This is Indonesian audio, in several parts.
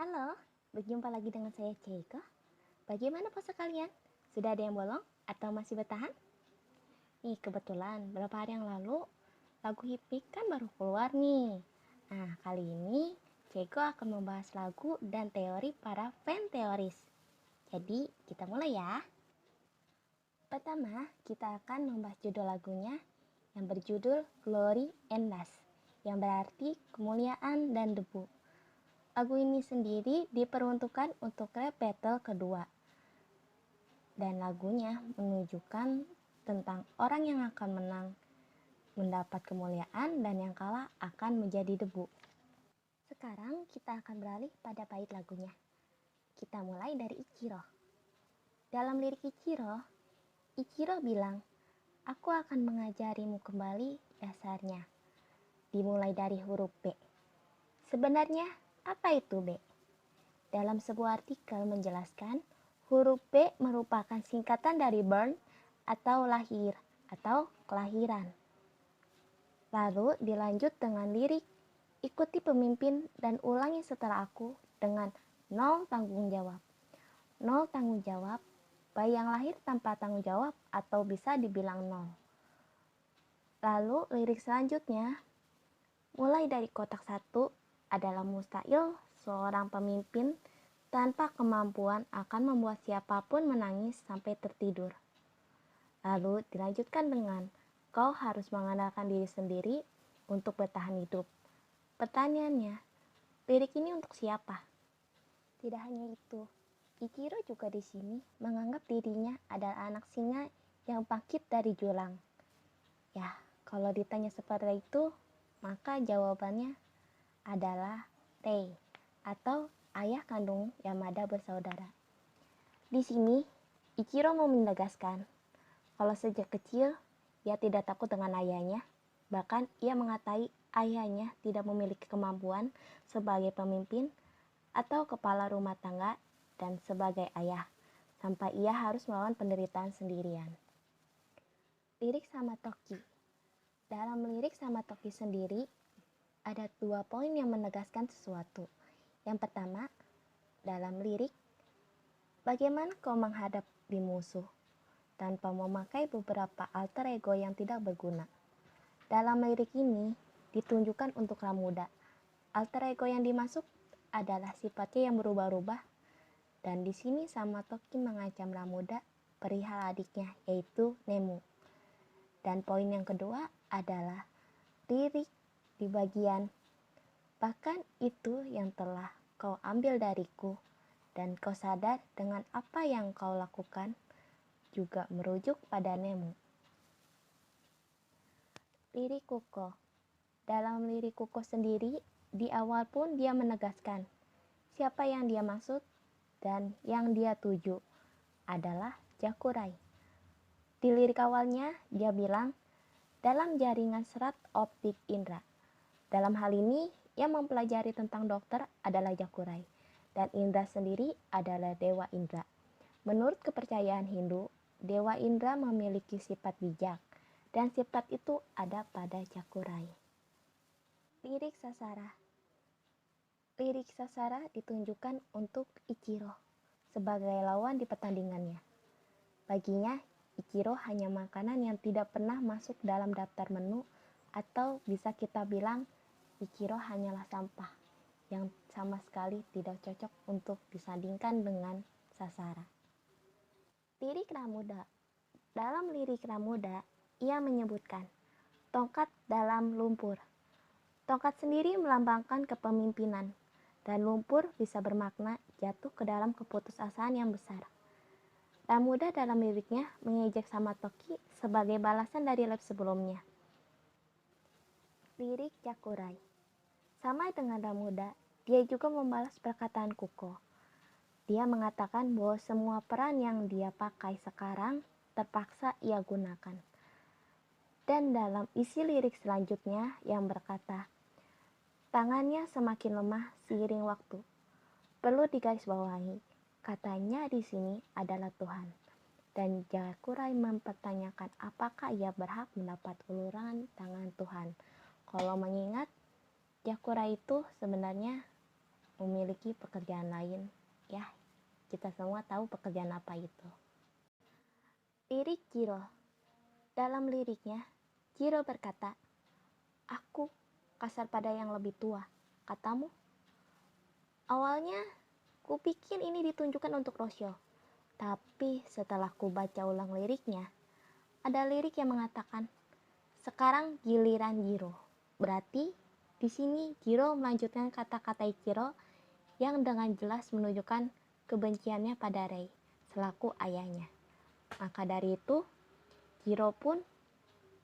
Halo, berjumpa lagi dengan saya Ceiko. Bagaimana puasa kalian? Sudah ada yang bolong atau masih bertahan? Nih, kebetulan beberapa hari yang lalu lagu Hipik kan baru keluar nih. Nah, kali ini Ceiko akan membahas lagu dan teori para fan teoris. Jadi, kita mulai ya. Pertama, kita akan membahas judul lagunya yang berjudul Glory and Dust, yang berarti kemuliaan dan debu. Lagu ini sendiri diperuntukkan untuk rap battle kedua. Dan lagunya menunjukkan tentang orang yang akan menang mendapat kemuliaan dan yang kalah akan menjadi debu. Sekarang kita akan beralih pada bait lagunya. Kita mulai dari Ichiro. Dalam lirik Ichiro, Ichiro bilang, "Aku akan mengajarimu kembali dasarnya." Dimulai dari huruf B. Sebenarnya, apa itu B? Dalam sebuah artikel menjelaskan, huruf B merupakan singkatan dari burn atau lahir atau kelahiran. Lalu dilanjut dengan lirik, ikuti pemimpin dan ulangi setelah aku dengan nol tanggung jawab. Nol tanggung jawab, bayi yang lahir tanpa tanggung jawab atau bisa dibilang nol. Lalu lirik selanjutnya, mulai dari kotak 1 adalah mustahil seorang pemimpin tanpa kemampuan akan membuat siapapun menangis sampai tertidur. Lalu dilanjutkan dengan, kau harus mengandalkan diri sendiri untuk bertahan hidup. Pertanyaannya, lirik ini untuk siapa? Tidak hanya itu, Ichiro juga di sini menganggap dirinya adalah anak singa yang bangkit dari jurang. Ya, kalau ditanya seperti itu, maka jawabannya adalah Rei atau ayah kandung Yamada bersaudara. Di sini, Ichiro mau menegaskan kalau sejak kecil ia tidak takut dengan ayahnya, bahkan ia mengatai ayahnya tidak memiliki kemampuan sebagai pemimpin atau kepala rumah tangga dan sebagai ayah, sampai ia harus melawan penderitaan sendirian. Lirik sama Toki. Dalam lirik sama Toki sendiri, ada 2 poin yang menegaskan sesuatu. Yang pertama, dalam lirik, bagaimana kau menghadapi musuh tanpa memakai beberapa alter ego yang tidak berguna. Dalam lirik ini ditunjukkan untuk Ramuda. Alter ego yang dimasuk adalah sifatnya yang berubah-ubah, dan di sini sama Toki mengancam Ramuda perihal adiknya, yaitu Nemu. Dan poin yang kedua adalah lirik di bagian, bahkan itu yang telah kau ambil dariku, dan kau sadar dengan apa yang kau lakukan, juga merujuk pada Nemu. Lirik Kuko. Dalam lirik Kuko sendiri, di awal pun dia menegaskan siapa yang dia maksud dan yang dia tuju adalah Jakurai. Di lirik awalnya, dia bilang, dalam jaringan serat optik indera. Dalam hal ini, yang mempelajari tentang dokter adalah Jakurai, dan indera sendiri adalah dewa indera. Menurut kepercayaan Hindu, dewa indera memiliki sifat bijak, dan sifat itu ada pada Jakurai. Lirik Sasara. Lirik Sasara ditunjukkan untuk Ichiro sebagai lawan di pertandingannya. Baginya, Ichiro hanya makanan yang tidak pernah masuk dalam daftar menu, atau bisa kita bilang Ichiro hanyalah sampah yang sama sekali tidak cocok untuk disandingkan dengan Sasara. Lirik Ramuda. Dalam lirik Ramuda, ia menyebutkan tongkat dalam lumpur. Tongkat sendiri melambangkan kepemimpinan, dan lumpur bisa bermakna jatuh ke dalam keputusasaan yang besar. Ramuda dalam liriknya mengejek sama Toki sebagai balasan dari lab sebelumnya. Lirik Jakurai. Sama dengan Ramuda, dia juga membalas perkataan Kuko. Dia mengatakan bahwa semua peran yang dia pakai sekarang terpaksa ia gunakan. Dan dalam isi lirik selanjutnya yang berkata, tangannya semakin lemah seiring waktu. Perlu digarisbawahi, katanya di sini adalah Tuhan. Dan Jakurai mempertanyakan apakah ia berhak mendapat uluran tangan Tuhan. Kalau mengingat, Jakurai itu sebenarnya memiliki pekerjaan lain. Ya, kita semua tahu pekerjaan apa itu. Lirik Jiro. Dalam liriknya, Jiro berkata, "Aku kasar pada yang lebih tua, katamu?" Awalnya, kupikir ini ditunjukkan untuk Rosyo. Tapi setelah ku baca ulang liriknya, ada lirik yang mengatakan, "Sekarang giliran Jiro." Berarti di sini Jiro melanjutkan kata-kata Ichiro yang dengan jelas menunjukkan kebenciannya pada Rei selaku ayahnya. Maka dari itu, Jiro pun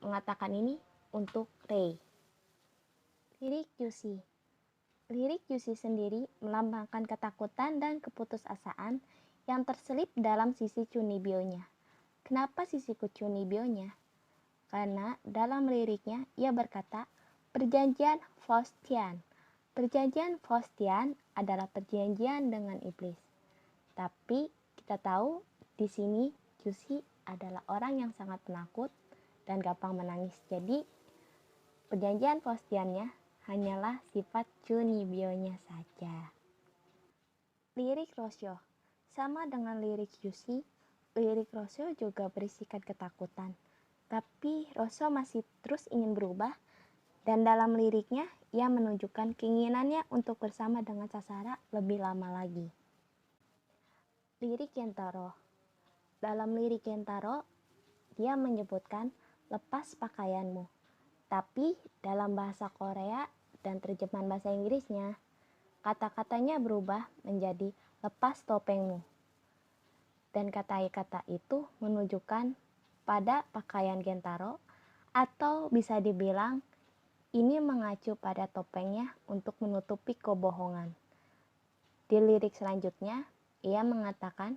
mengatakan ini untuk Rei. Lirik Yushi. Lirik Yushi sendiri melambangkan ketakutan dan keputusasaan yang terselip dalam sisi Chunibyo-nya. Kenapa sisi Chunibyo-nya? Karena dalam liriknya ia berkata, perjanjian Faustian. Perjanjian Faustian adalah perjanjian dengan iblis. Tapi kita tahu di sini Yushi adalah orang yang sangat penakut dan gampang menangis. Jadi perjanjian Faustiannya hanyalah sifat Chunibyo-nya saja. Lirik Rosyo. Sama dengan lirik Yushi, lirik Rosyo juga berisikan ketakutan. Tapi Rosyo masih terus ingin berubah, dan dalam liriknya ia menunjukkan keinginannya untuk bersama dengan Sasara lebih lama lagi. Lirik Kentaro. Dalam lirik Kentaro, dia menyebutkan lepas pakaianmu. Tapi dalam bahasa Korea dan terjemahan bahasa Inggrisnya, kata-katanya berubah menjadi lepas topengmu. Dan kata-kata itu menunjukkan pada pakaian Kentaro, atau bisa dibilang ini mengacu pada topengnya untuk menutupi kebohongan. Di lirik selanjutnya, ia mengatakan,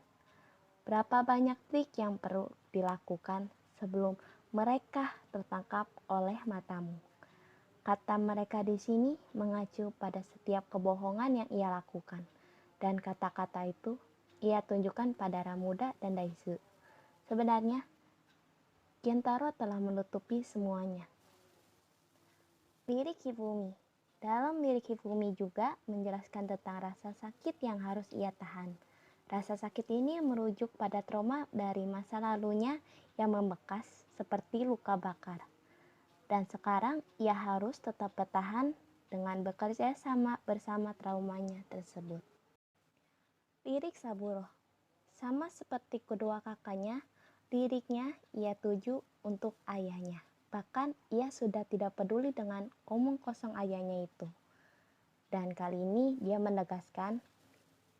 berapa banyak trik yang perlu dilakukan sebelum mereka tertangkap oleh matamu. Kata mereka di sini mengacu pada setiap kebohongan yang ia lakukan. Dan kata-kata itu ia tunjukkan pada Ramuda dan Daisu. Sebenarnya, Kentaro telah menutupi semuanya. Lirik Hifumi. Dalam lirik Hifumi juga menjelaskan tentang rasa sakit yang harus ia tahan. Rasa sakit ini merujuk pada trauma dari masa lalunya yang membekas seperti luka bakar. Dan sekarang ia harus tetap bertahan dengan bekerja sama bersama traumanya tersebut. Lirik Saburo. Sama seperti kedua kakaknya, liriknya ia tuju untuk ayahnya. Bahkan ia sudah tidak peduli dengan omong kosong ayahnya itu. Dan kali ini dia menegaskan,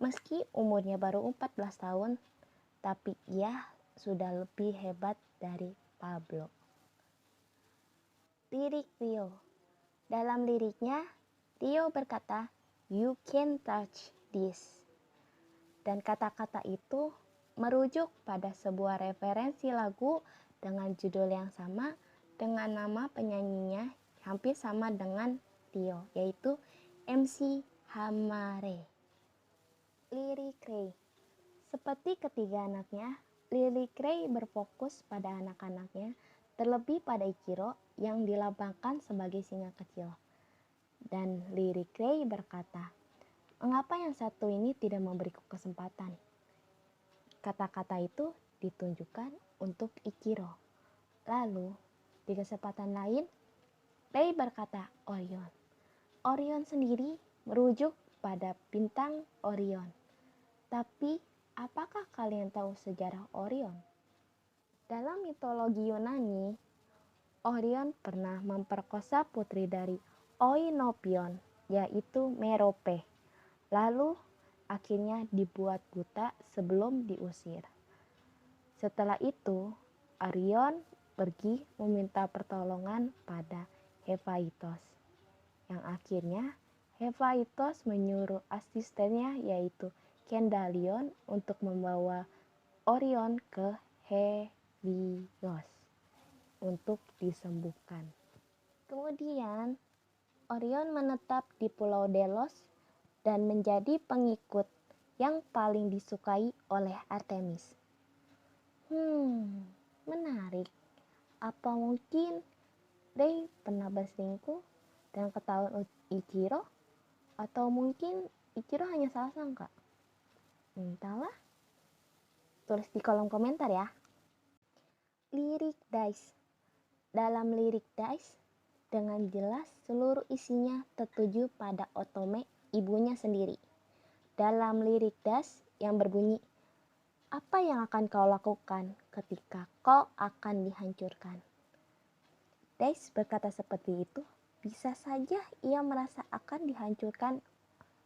meski umurnya baru 14 tahun, tapi ia sudah lebih hebat dari Pablo. Lirik Rio. Dalam liriknya, Rio berkata, "You can touch this." Dan kata-kata itu merujuk pada sebuah referensi lagu dengan judul yang sama dengan nama penyanyinya hampir sama dengan Rio, yaitu MC Hamare. Lirik Rei. Seperti ketiga anaknya, lirik Rei berfokus pada anak-anaknya, terlebih pada Ichiro yang dilambangkan sebagai singa kecil. Dan lirik Rei berkata, "Mengapa yang satu ini tidak memberiku kesempatan?" Kata-kata itu ditunjukkan untuk Ichiro. Lalu, di kesempatan lain, Rei berkata Orion. Orion sendiri merujuk pada bintang Orion. Tapi, apakah kalian tahu sejarah Orion? Dalam mitologi Yunani, Orion pernah memperkosa putri dari Oinopion, yaitu Merope. Lalu, akhirnya dibuat buta sebelum diusir. Setelah itu, Orion pergi meminta pertolongan pada Hephaistos, yang akhirnya Hephaistos menyuruh asistennya yaitu Kendalion untuk membawa Orion ke Helios untuk disembuhkan. Kemudian Orion menetap di Pulau Delos dan menjadi pengikut yang paling disukai oleh Artemis. Menarik. Apa mungkin Rei pernah berselingkuh dan ketahuan Ichiro? Atau mungkin Ichiro hanya salah sangka? Entahlah, tulis di kolom komentar ya. Lirik Dice. Dalam lirik Dice, dengan jelas seluruh isinya tertuju pada Otome, ibunya sendiri. Dalam lirik Dice yang berbunyi, apa yang akan kau lakukan ketika kau akan dihancurkan? Dice berkata seperti itu, bisa saja ia merasa akan dihancurkan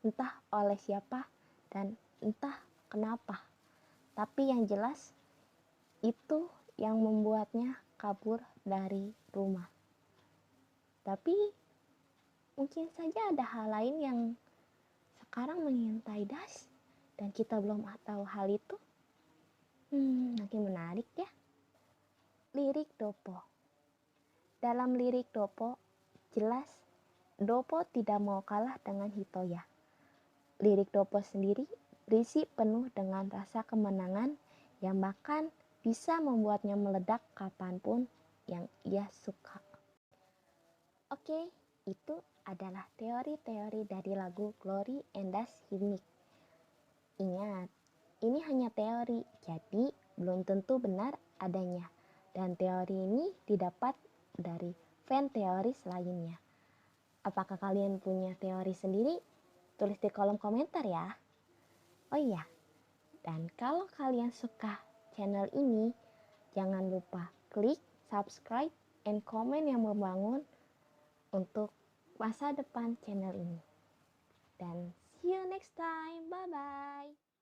entah oleh siapa dan entah kenapa. Tapi yang jelas itu yang membuatnya kabur dari rumah. Tapi mungkin saja ada hal lain yang sekarang mengintai Dice dan kita belum tahu hal itu. Makin menarik ya. Lirik Doppo. Dalam lirik Doppo, jelas Doppo tidak mau kalah dengan Hitoya. Lirik Doppo sendiri berisi penuh dengan rasa kemenangan yang bahkan bisa membuatnya meledak kapanpun yang ia suka. Oke, itu adalah teori-teori dari lagu Glory and Dust Hymnic. Ingat, ini hanya teori, jadi belum tentu benar adanya. Dan teori ini didapat dari fan teoris lainnya. Apakah kalian punya teori sendiri? Tulis di kolom komentar ya. Oh iya, dan kalau kalian suka channel ini, jangan lupa klik subscribe and comment yang membangun untuk masa depan channel ini. Dan see you next time. Bye-bye.